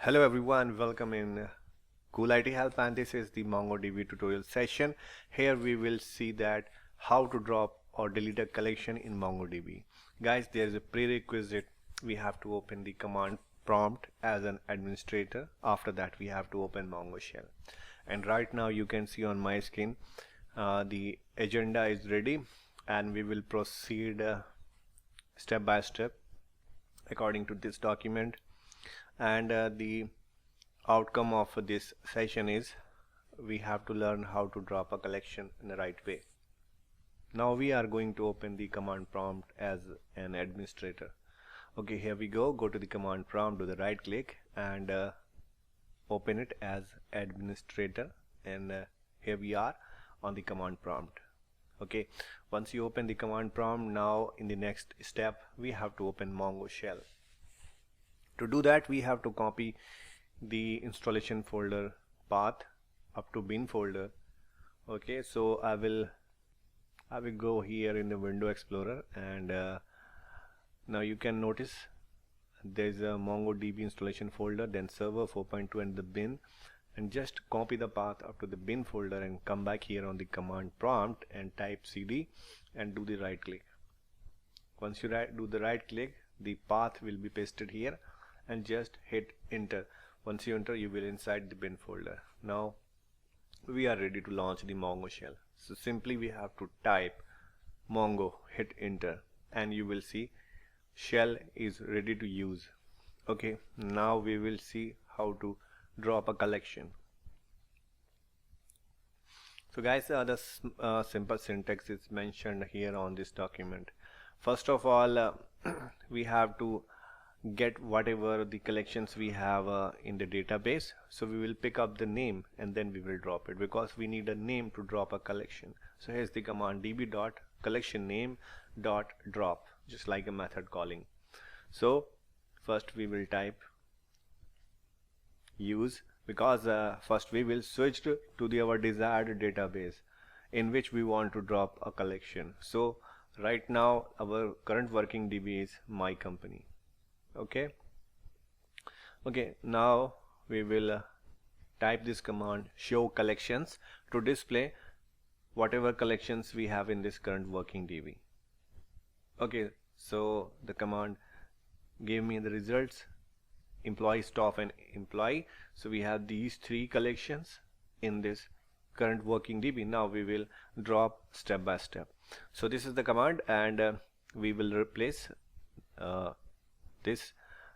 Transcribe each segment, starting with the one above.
Hello everyone, welcome in Cool IT Help, and this is the MongoDB tutorial session. Here we will see that how to drop or delete a collection in MongoDB. Guys, there is a prerequisite. We have to open the command prompt as an administrator. After that we have to open Mongo shell. And right now you can see on my screen the agenda is ready, and we will proceed step by step according to this document. And the outcome of this session is we have to learn how to drop a collection in the right way. Now we are going to open the command prompt as an administrator. Okay, here we go. Go to the command prompt, do the right click and open it as administrator, and here we are on the command prompt. Okay, once you open the command prompt, now in the next step we have to open Mongo shell. To do that, we have to copy the installation folder path up to bin folder. Okay, so I will go here in the window explorer, and now you can notice there's a MongoDB installation folder, then server 4.2 and the bin, and just copy the path up to the bin folder and come back here on the command prompt and type cd and do the right click. Once you do the right click, the path will be pasted here, and just hit enter. Once you enter, you will inside the bin folder. Now we are ready to launch the Mongo shell. So simply we have to type Mongo, hit enter, and you will see shell is ready to use. Okay, now we will see how to drop a collection. So guys, the simple syntax is mentioned here on this document. First of all, we have to get whatever the collections we have in the database. So we will pick up the name and then we will drop it, because we need a name to drop a collection. So here's the command db.collectionname.drop, just like a method calling. So first we will type use, because first we will switch to our desired database in which we want to drop a collection. So right now our current working DB is my company. Okay, now we will type this command show collections to display whatever collections we have in this current working DB. Okay, so the command gave me the results: employee, staff and employee. So we have these three collections in this current working DB. Now we will drop step by step. So this is the command, and we will replace this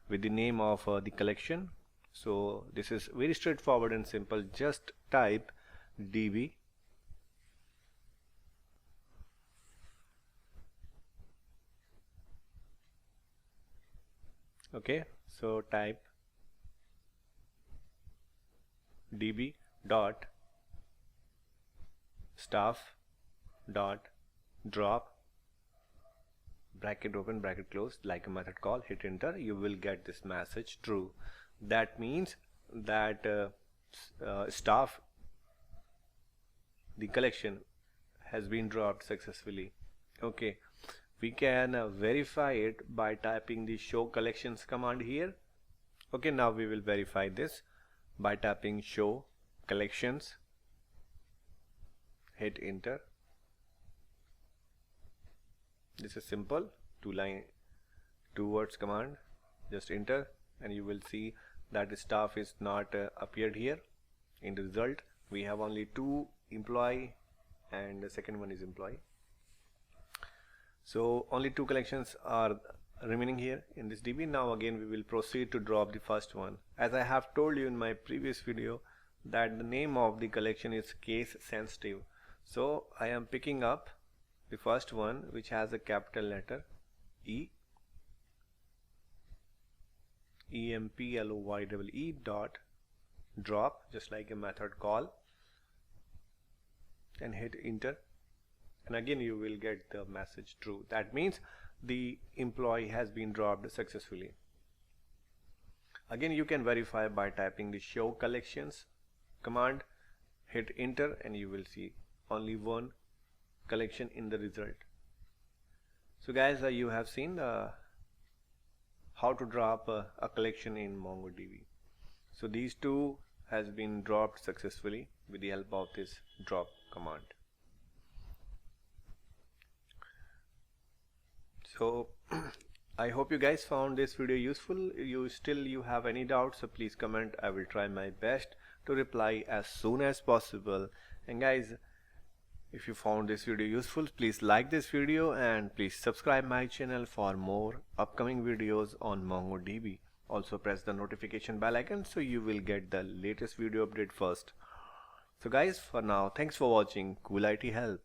with the name of the collection. So this is very straightforward and simple. Just type db so type db dot staff dot drop, bracket open, bracket close, like a method call, hit enter. You will get this message true. That means that staff, the collection has been dropped successfully. Okay, we can verify it by typing the show collections command here. Okay, now we will verify this by tapping show collections, hit enter. This is simple, two words command. Just enter and you will see that the staff is not appeared here in the result. We have only two, employee and the second one is employee. So only two collections are remaining here in this DB. Now again we will proceed to drop the first one. As I have told you in my previous video that the name of the collection is case sensitive. So I am picking up the first one, which has a capital letter E, EMPLOYEE dot drop, just like a method call, and hit enter, and again you will get the message true. That means the employee has been dropped successfully. Again you can verify by typing the show collections command, hit enter, and you will see only one collection in the result. So guys, you have seen how to drop a collection in MongoDB. So these two has been dropped successfully with the help of this drop command. So I hope you guys found this video useful. You have any doubts, so please comment. I will try my best to reply as soon as possible. And guys, if you found this video useful, please like this video and please subscribe my channel for more upcoming videos on MongoDB. Also press the notification bell icon so you will get the latest video update first. So guys, for now, thanks for watching. Cool IT Help.